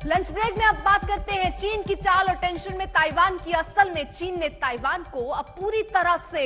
Lunch break में अब बात करते हैं चीन की चाल और टेंशन में ताइवान की। असल में चीन ने ताइवान को अब पूरी तरह से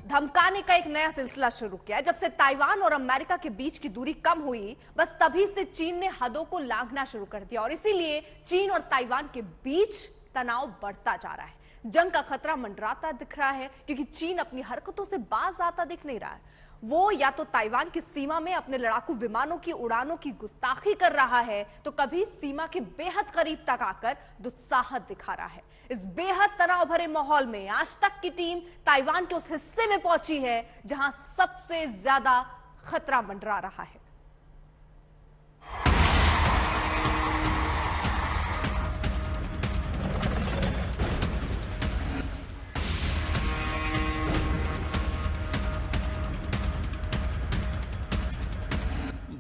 धमकाने का एक नया सिलसिला शुरू किया है। जब से ताइवान और अमेरिका के बीच की दूरी कम हुई, बस तभी से चीन ने हदों को लांघना शुरू कर दिया और इसीलिए चीन और ताइवान के बीच तनाव बढ़ता जा रहा है। जंग का खतरा मंडराता दिख रहा है क्योंकि चीन अपनी हरकतों से बाज आता दिख नहीं रहा है। वो या तो ताइवान की सीमा में अपने लड़ाकू विमानों की उड़ानों की गुस्ताखी कर रहा है, तो कभी सीमा के बेहद करीब तक आकर दुस्साहस दिखा रहा है। इस बेहद तनाव भरे माहौल में आज तक की टीम ताइवान के उस हिस्से में पहुंची है जहां सबसे ज्यादा खतरा मंडरा रहा है।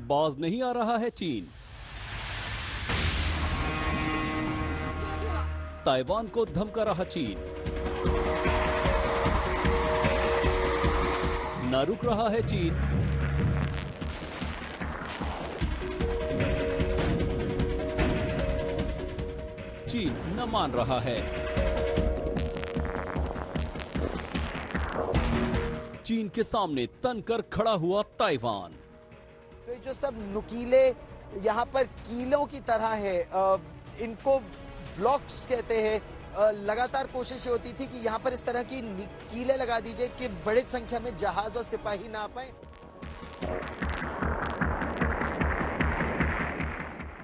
बाज नहीं आ रहा है चीन। ताइवान को धमका रहा चीन। न रुक रहा है चीन। चीन न मान रहा है। चीन के सामने तनकर खड़ा हुआ ताइवान। तो जो सब नुकीले यहाँ पर कीलों की तरह है, इनको ब्लॉक्स कहते हैं। लगातार कोशिश होती थी कि यहाँ पर इस तरह की कीले लगा दीजिए कि बड़ी संख्या में जहाज और सिपाही ना आ पाए।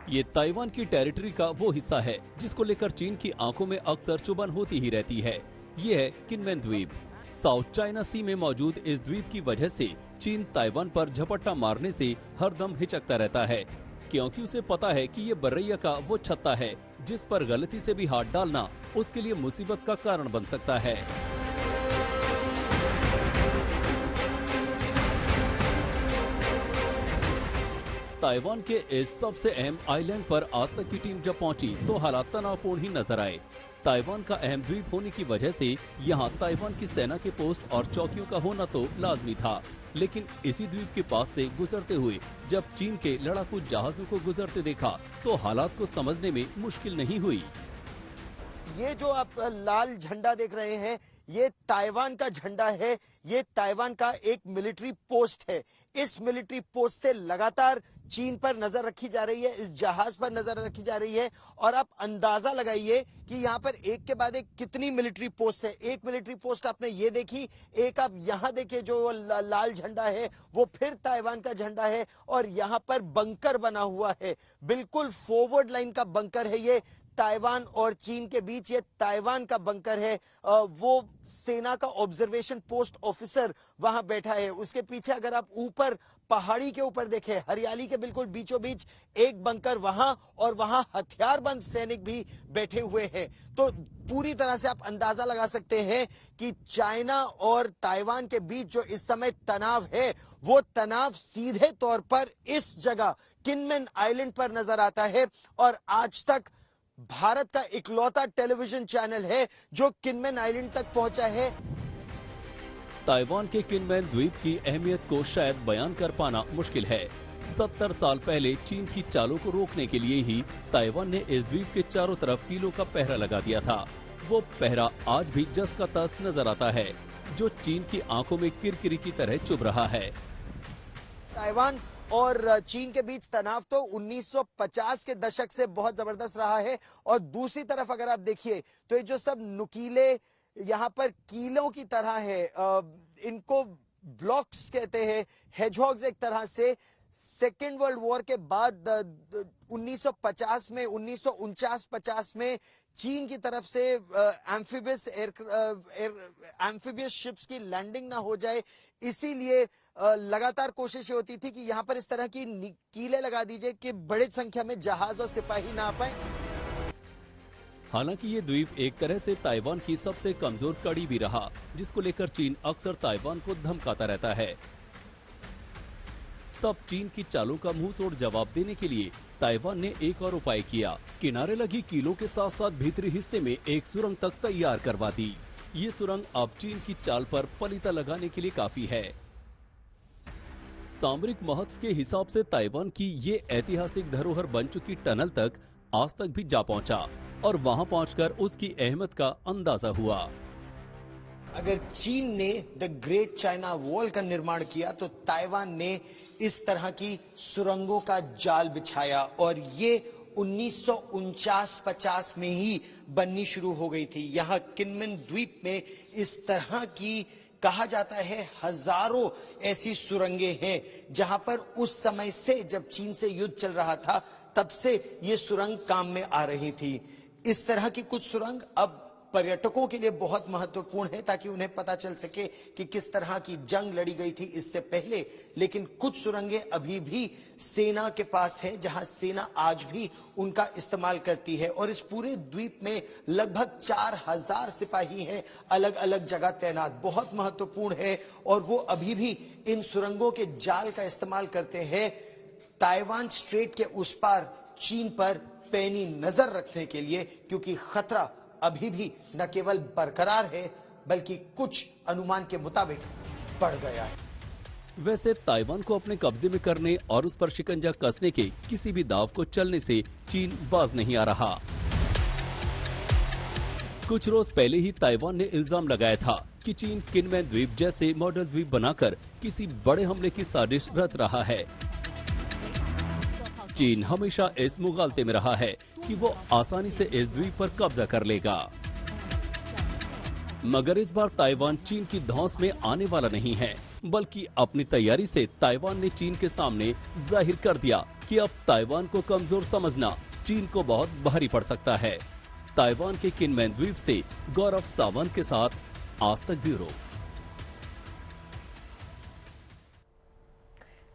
ये ताइवान की टेरिटरी का वो हिस्सा है जिसको लेकर चीन की आंखों में अक्सर चुभन होती ही रहती है। ये है किनमेन द्वीप। साउथ चाइना सी में मौजूद इस द्वीप की वजह से चीन ताइवान पर झपट्टा मारने से हरदम हिचकता रहता है, क्योंकि उसे पता है कि ये बर्रैया का वो छत्ता है जिस पर गलती से भी हाथ डालना उसके लिए मुसीबत का कारण बन सकता है। ताइवान के इस सबसे अहम आइलैंड पर आज तक की टीम जब पहुंची तो हालात तनावपूर्ण ही नजर आए। ताइवान का अहम द्वीप होने की वजह से यहाँ ताइवान की सेना के पोस्ट और चौकियों का होना तो लाजमी था, लेकिन इसी द्वीप के पास से गुजरते हुए जब चीन के लड़ाकू जहाजों को गुजरते देखा तो हालात को समझने में मुश्किल नहीं हुई। ये जो आप लाल झंडा देख रहे हैं, ये ताइवान का झंडा है। ये ताइवान का एक मिलिट्री पोस्ट है। इस मिलिट्री पोस्ट से लगातार चीन पर नजर रखी जा रही है, इस जहाज पर नजर रखी जा रही है। और आप अंदाजा लगाइए कि यहाँ पर एक के बाद एक कितनी मिलिट्री पोस्ट है। एक मिलिट्री पोस्ट आपने ये देखी, एक आप यहाँ देखिए जो लाल झंडा है वो फिर ताइवान का झंडा है। और यहाँ पर बंकर बना हुआ है, बिल्कुल फॉरवर्ड लाइन का बंकर है। ये ताइवान और चीन के बीच ये ताइवान का बंकर है। वो सेना का ऑब्जर्वेशन पोस्ट ऑफिसर वहां बैठा है। उसके पीछे अगर आप ऊपर पहाड़ी के ऊपर देखें, हरियाली के बिल्कुल बीचों बीच एक बंकर वहां, और वहां हथियारबंद सैनिक भी बैठे हुए हैं। तो पूरी तरह से आप अंदाजा लगा सकते हैं कि चाइना और ताइवान के बीच जो इस समय तनाव है वो तनाव सीधे तौर पर इस जगह किनमेन आइलैंड पर नजर आता है। और आज तक भारत का इकलौता टेलीविजन चैनल है जो किनमेन आइलैंड तक पहुंचा है। ताइवान के किनमेन द्वीप की अहमियत को शायद बयान कर पाना मुश्किल है। 70 साल पहले चीन की चालों को रोकने के लिए ही ताइवान ने इस द्वीप के चारों तरफ कीलों का पहरा लगा दिया था। वो पहरा आज भी जस का तस नजर आता है, जो चीन की आंखों में किरकिरी की तरह चुभ रहा है। ताइवान और चीन के बीच तनाव तो 1950 के दशक से बहुत जबरदस्त रहा है। और दूसरी तरफ अगर आप देखिए तो ये जो सब नुकीले यहाँ पर कीलों की तरह है, इनको ब्लॉक्स कहते हैं, हेजहॉग्स एक तरह से। सेकेंड वर्ल्ड वॉर के बाद 1950 में 1949-50 में चीन की तरफ से एम्फीबियस शिप्स की लैंडिंग ना हो जाए, इसीलिए लगातार कोशिश होती थी कि यहाँ पर इस तरह की कीले लगा दीजिए कि बड़ी संख्या में जहाज और सिपाही ना आ पाए। हालांकि ये द्वीप एक तरह से ताइवान की सबसे कमजोर कड़ी भी रहा, जिसको लेकर चीन अक्सर ताइवान को धमकाता रहता है। तब चीन की चालों का मुंह तोड़ जवाब देने के लिए ताइवान ने एक और उपाय किया। किनारे लगी कीलों के साथ साथ भीतरी हिस्से में एक सुरंग तक तैयार करवा दी। ये सुरंग अब चीन की चाल पर पलीता लगाने के लिए काफी है। सामरिक महत्व के हिसाब से ताइवान की ये ऐतिहासिक धरोहर बन चुकी टनल तक आज तक भी जा पहुंचा और वहां पहुंचकर उसकी अहमियत का अंदाजा हुआ। अगर चीन ने द ग्रेट चाइना वॉल का निर्माण किया तो ताइवान ने इस तरह की सुरंगों का जाल बिछाया और ये 1949-50 में ही बननी शुरू हो गई थी। यहां किनमेन द्वीप में इस तरह की कहा जाता है हजारों ऐसी सुरंगें हैं जहां पर उस समय से जब चीन से युद्ध चल रहा था तब से ये सुरंग काम में आ रही थी। इस तरह की कुछ सुरंग अब पर्यटकों के लिए बहुत महत्वपूर्ण है ताकि उन्हें पता चल सके कि किस तरह की जंग लड़ी गई थी इससे पहले। लेकिन कुछ सुरंगें अभी भी सेना के पास हैं जहां सेना आज भी उनका इस्तेमाल करती है और इस पूरे द्वीप में लगभग 4000 सिपाही हैं अलग अलग जगह तैनात। बहुत महत्वपूर्ण है और वो अभी भी इन सुरंगों के जाल का इस्तेमाल करते हैं ताइवान स्ट्रेट के उस पार चीन पर पैनी नजर रखने के लिए, क्योंकि खतरा अभी भी न केवल बरकरार है बल्कि कुछ अनुमान के मुताबिक बढ़ गया है। वैसे ताइवान को अपने कब्जे में करने और उस पर शिकंजा कसने के किसी भी दाव को चलने से चीन बाज नहीं आ रहा। कुछ रोज पहले ही ताइवान ने इल्जाम लगाया था कि चीन किनमेन द्वीप जैसे मॉडल द्वीप बनाकर किसी बड़े हमले की साजिश रच रहा है। चीन हमेशा इस मुगालते में रहा है कि वो आसानी से इस द्वीप पर कब्जा कर लेगा, मगर इस बार ताइवान चीन की धौंस में आने वाला नहीं है, बल्कि अपनी तैयारी से ताइवान ने चीन के सामने जाहिर कर दिया कि अब ताइवान को कमजोर समझना चीन को बहुत भारी पड़ सकता है। ताइवान के किनमेन द्वीप से गौरव सावंत के साथ आज तक ब्यूरो।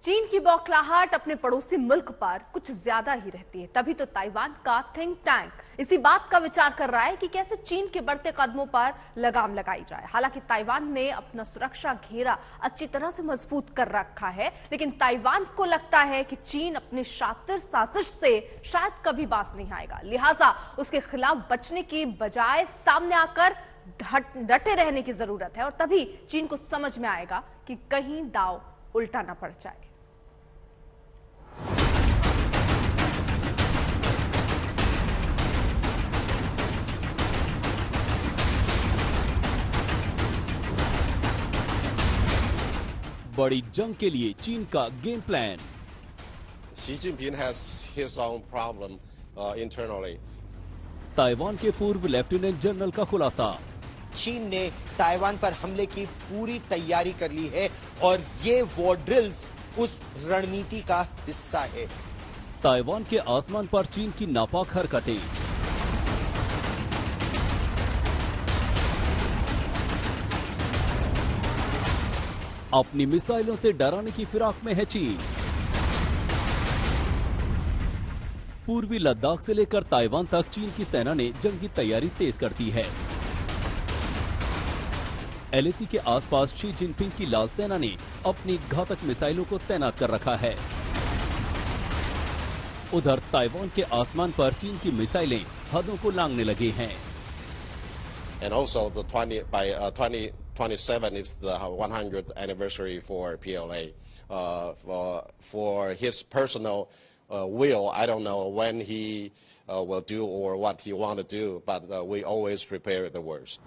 चीन की बौखलाहट अपने पड़ोसी मुल्क पर कुछ ज्यादा ही रहती है, तभी तो ताइवान का थिंक टैंक इसी बात का विचार कर रहा है कि कैसे चीन के बढ़ते कदमों पर लगाम लगाई जाए। हालांकि ताइवान ने अपना सुरक्षा घेरा अच्छी तरह से मजबूत कर रखा है, लेकिन ताइवान को लगता है कि चीन अपनी शातिर साजिश से शायद कभी बाज नहीं आएगा, लिहाजा उसके खिलाफ बचने की बजाय सामने आकर डटे रहने की जरूरत है और तभी चीन को समझ में आएगा कि कहीं दाव उल्टा ना पड़ जाए। बड़ी जंग के लिए चीन का game plan. Xi Jinping has his own problem internally. Taiwan के पूर्व लेफ्टिनेंट जनरल का खुलासा। चीन ने ताइवान पर हमले की पूरी तैयारी कर ली है और ये वॉर ड्रिल्स उस रणनीति का हिस्सा है। ताइवान के आसमान पर चीन की नापाक हरकतें। अपनी मिसाइलों से डराने की फिराक में है चीन। पूर्वी लद्दाख से लेकर ताइवान तक चीन की सेना ने जंगी तैयारी तेज कर दी है। LAC के आसपास शी जिनपिंग की लाल सेना ने अपनी घातक मिसाइलों को तैनात कर रखा है। उधर ताइवान के आसमान पर चीन की मिसाइलें हदों को लांघने लगी हैं। And also the 2027 is the 100th anniversary for PLA. For his personal will, I don't know when he will do or what he want to do, but we always prepare the worst.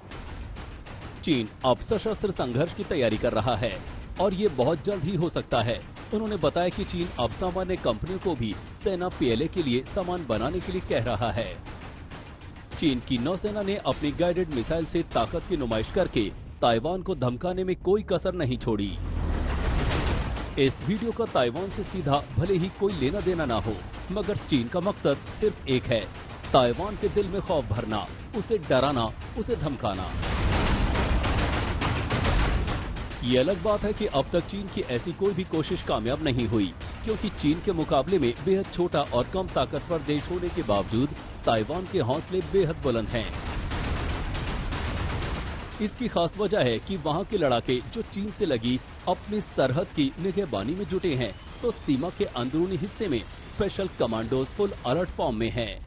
चीन अब सशस्त्र संघर्ष की तैयारी कर रहा है और ये बहुत जल्द ही हो सकता है। उन्होंने बताया कि चीन अब सामान्य कंपनियों को भी सेना PLA के लिए सामान बनाने के लिए कह रहा है। चीन की नौसेना ने अपनी गाइडेड मिसाइल से ताकत की नुमाइश करके ताइवान को धमकाने में कोई कसर नहीं छोड़ी। इस वीडियो का ताइवान से सीधा भले ही कोई लेना देना ना हो, मगर चीन का मकसद सिर्फ एक है, ताइवान के दिल में खौफ भरना, उसे डराना, उसे धमकाना। ये अलग बात है कि अब तक चीन की ऐसी कोई भी कोशिश कामयाब नहीं हुई, क्योंकि चीन के मुकाबले में बेहद छोटा और कम ताकतवर देश होने के बावजूद ताइवान के हौसले बेहद बुलंद हैं। इसकी खास वजह है कि वहां के लड़ाके जो चीन से लगी अपनी सरहद की निगहबानी में जुटे हैं, तो सीमा के अंदरूनी हिस्से में special commandos full alert form में हैं।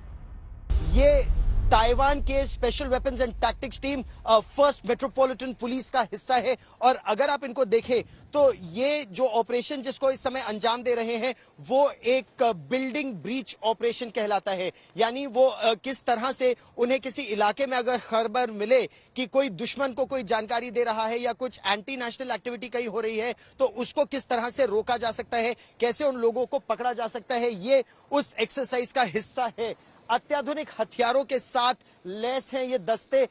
ये ताइवान के special weapons and tactics team first metropolitan police का हिस्सा है। और अगर आप इनको देखें तो ये जो ऑपरेशन जिसको इस समय अंजाम दे रहे हैं वो एक बिल्डिंग ब्रीच ऑपरेशन कहलाता है। यानी वो किस तरह से उन्हें किसी इलाके में अगर खबर मिले कि कोई दुश्मन को कोई जानकारी दे रहा है या कुछ एंटी नेशनल एक्टिविटी कहीं हो रही है तो उसको किस तरह से रोका जा सकता है, कैसे उन लोगों को पकड़ा जा सकता है, ये उस एक्सरसाइज का हिस्सा है। अत्याधुनिक हथियारों के साथ लैस हैं ये दस्ते।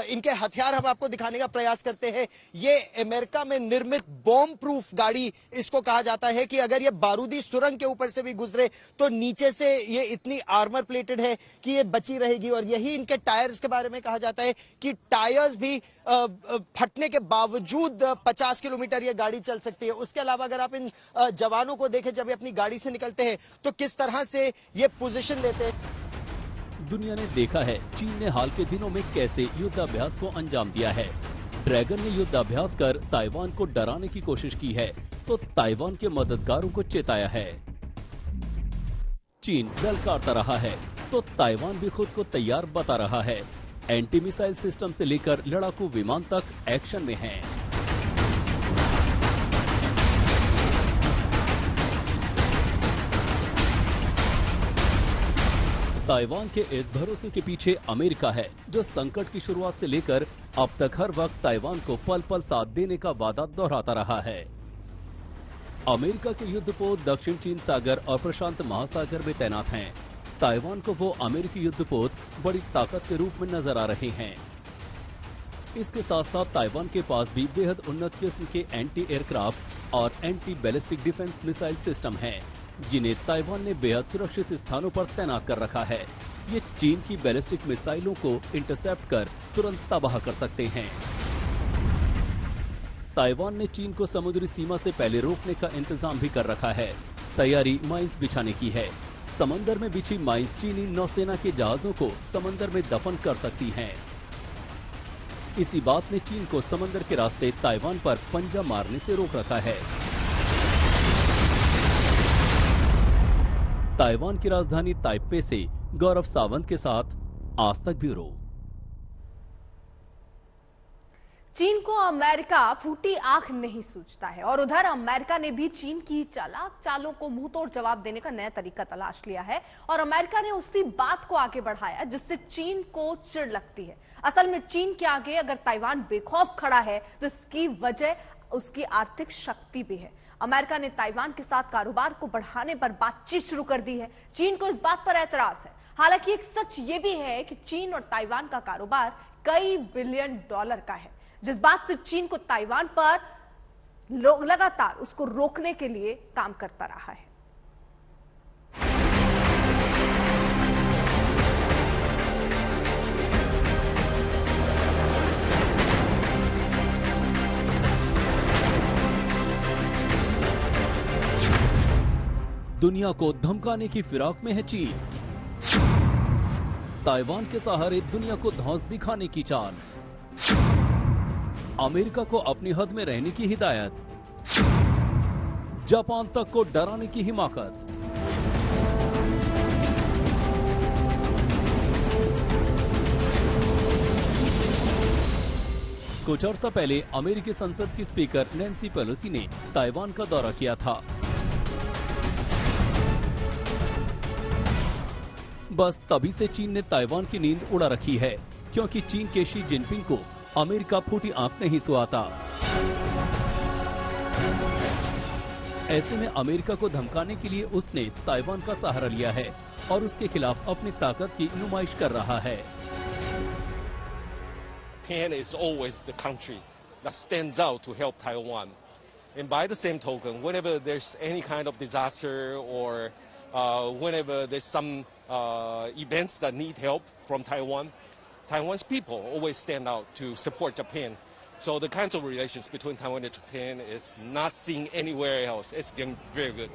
इनके हथियार हम आपको दिखाने का प्रयास करते हैं। ये अमेरिका में निर्मित बॉम्ब प्रूफ गाड़ी इसको कहा जाता है कि अगर ये बारूदी सुरंग के ऊपर से भी गुजरे तो नीचे से ये इतनी आर्मर प्लेटेड है कि ये बची रहेगी। और यही इनके टायर्स के बारे में कहा जाता है कि टायर्स भी फटने के बावजूद 50 किलोमीटर ये गाड़ी चल सकती है। उसके अलावा अगर आप इन जवानों को देखें जब ये अपनी गाड़ी से निकलते हैं तो किस तरह से ये पोजीशन लेते हैं। दुनिया ने देखा है चीन ने हाल के दिनों में कैसे युद्धाभ्यास को अंजाम दिया है। ड्रैगन ने युद्धाभ्यास कर ताइवान को डराने की कोशिश की है तो ताइवान के मददगारों को चेताया है। चीन ललकारता रहा है तो ताइवान भी खुद को तैयार बता रहा है। एंटी मिसाइल सिस्टम से लेकर लड़ाकू विमान तक एक्शन में है। ताइवान के इस भरोसे के पीछे अमेरिका है जो संकट की शुरुआत से लेकर अब तक हर वक्त ताइवान को पल पल साथ देने का वादा दोहराता रहा है। अमेरिका के युद्धपोत दक्षिण चीन सागर और प्रशांत महासागर में तैनात हैं। ताइवान को वो अमेरिकी युद्धपोत बड़ी ताकत के रूप में नजर आ रहे हैं। इसके साथ साथ ताइवान के पास भी बेहद उन्नत किस्म के एंटी एयरक्राफ्ट और anti ballistic defence missile system हैं, जिन्हें ताइवान ने बेहद सुरक्षित स्थानों पर तैनात कर रखा है। ये चीन की बैलिस्टिक मिसाइलों को इंटरसेप्ट कर तुरंत तबाह कर सकते हैं। ताइवान ने चीन को समुद्री सीमा से पहले रोकने का इंतजाम भी कर रखा है। तैयारी माइंस बिछाने की है। समंदर में बिछी माइंस चीनी नौसेना के जहाजों को समंदर में दफन कर सकती हैं। इसी बात ने चीन को समंदर के रास्ते ताइवान पर पंजा मारने से रोक रखा है। ताइवान की राजधानी ताइपे से गौरव सावंत के साथ आज तक ब्यूरो। चीन को अमेरिका फूटी आंख नहीं सूझता है और उधर अमेरिका ने भी चीन की चालाक चालों को मुंहतोड़ जवाब देने का नया तरीका तलाश लिया है और अमेरिका ने उसी बात को आगे बढ़ाया जिससे चीन को चिढ़ लगती है। असल में चीन के आगे अगर ताइवान बेखौफ खड़ा है तो इसकी वजह उसकी आर्थिक शक्ति भी है। अमेरिका ने ताइवान के साथ कारोबार को बढ़ाने पर बातचीत शुरू कर दी है। चीन को इस बात पर ऐतराज है। हालांकि एक सच ये भी है कि चीन और ताइवान का कारोबार कई बिलियन डॉलर का है, जिस बात से चीन को ताइवान पर लगातार उसको रोकने के लिए काम करता रहा है। दुनिया को धमकाने की फिराक में है चीन। ताइवान के सहारे दुनिया को धौंस दिखाने की चाल। अमेरिका को अपनी हद में रहने की हिदायत। जापान तक को डराने की हिमाकत। कुछ अर्सा पहले अमेरिकी संसद की स्पीकर नैन्सी पेलोसी ने ताइवान का दौरा किया था। बस तभी से चीन ने ताइवान की नींद उड़ा रखी है, क्योंकि चीन के शी जिनपिंग को अमेरिका फूटी आंख नहीं सुहाता। ऐसे में अमेरिका को धमकाने के लिए उसने ताइवान का सहारा लिया है और उसके खिलाफ अपनी ताकत की नुमाइश कर रहा है। Japan is always the country that stands out to help Taiwan. And by the same token, whenever there's any kind of disaster or whenever there's some events that need help from Taiwan, Taiwan's people always stand out to support Japan. So the kinds of relations between Taiwan and Japan is not seen anywhere else. It's been very good.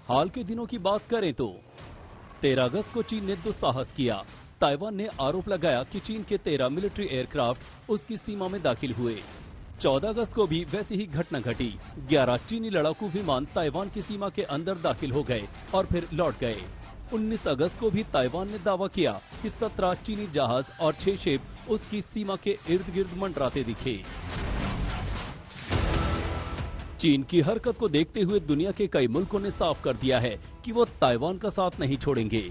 हाल के दिनों की बात करें तो 13 अगस्त को चीन ने दुस्साहस किया। ताइवान ने आरोप लगाया कि चीन के 13 मिलिट्री एयरक्राफ्ट उसकी सीमा में दाखिल हुए। 14 अगस्त को भी वैसी ही घटना घटी। 11 चीनी लड़ाकू विमान ताइवान की सीमा के अंदर दाखिल हो गए और फिर लौट गए। 19 अगस्त को भी ताइवान ने दावा किया कि 17 चीनी जहाज और 6 शिप उसकी सीमा के इर्द गिर्द मंडराते दिखे। चीन की हरकत को देखते हुए दुनिया के कई मुल्कों ने साफ कर दिया है कि वो ताइवान का साथ नहीं छोड़ेंगे।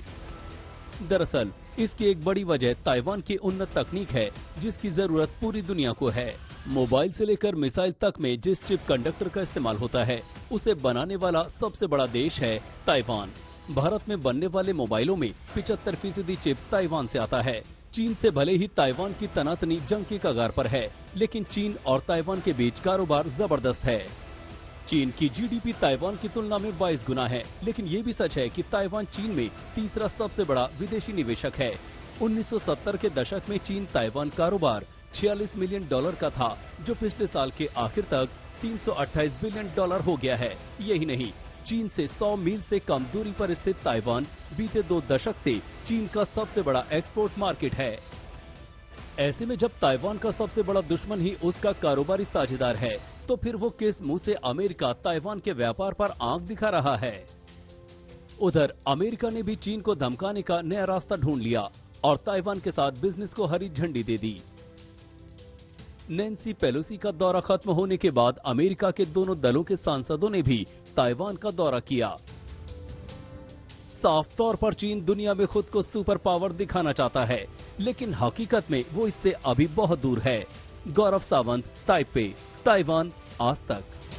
दरअसल इसकी एक बड़ी वजह ताइवान की उन्नत तकनीक है, जिसकी जरूरत पूरी दुनिया को है। मोबाइल से लेकर मिसाइल तक में जिस चिप कंडक्टर का इस्तेमाल होता है, उसे बनाने वाला सबसे बड़ा देश है ताइवान। भारत में बनने वाले मोबाइलों में 75% चिप ताइवान से आता है। चीन से भले ही ताइवान की तनातनी जंग के कगार पर है, लेकिन चीन और ताइवान के बीच कारोबार जबरदस्त है। चीन की जीडीपी ताइवान की तुलना में 22 गुना है, लेकिन ये भी सच है कि ताइवान चीन में तीसरा सबसे बड़ा विदेशी निवेशक है। 1970 के दशक में चीन ताइवान कारोबार $46 मिलियन का था, जो पिछले साल के आखिर तक $328 बिलियन हो गया है। यही नहीं, चीन से 100 मील से कम दूरी पर स्थित ताइवान बीते 2 दशक से चीन का सबसे बड़ा एक्सपोर्ट मार्केट है। ऐसे में जब ताइवान का सबसे बड़ा दुश्मन ही उसका कारोबारी साझेदार है, तो फिर वो किस मुंह से अमेरिका ताइवान के व्यापार पर आंख दिखा रहा है। उधर अमेरिका ने भी चीन को धमकाने का नया रास्ता ढूंढ लिया और ताइवान के साथ बिजनेस को हरी झंडी दे दी। नैन्सी पेलोसी का दौरा खत्म होने के बाद अमेरिका के दोनों दलों के सांसदों ने भी ताइवान का दौरा किया। साफ तौर पर चीन दुनिया में खुद को सुपर पावर दिखाना चाहता है, लेकिन हकीकत में वो इससे अभी बहुत दूर है। गौरव सावंत, ताइपे, ताइवान, आज तक।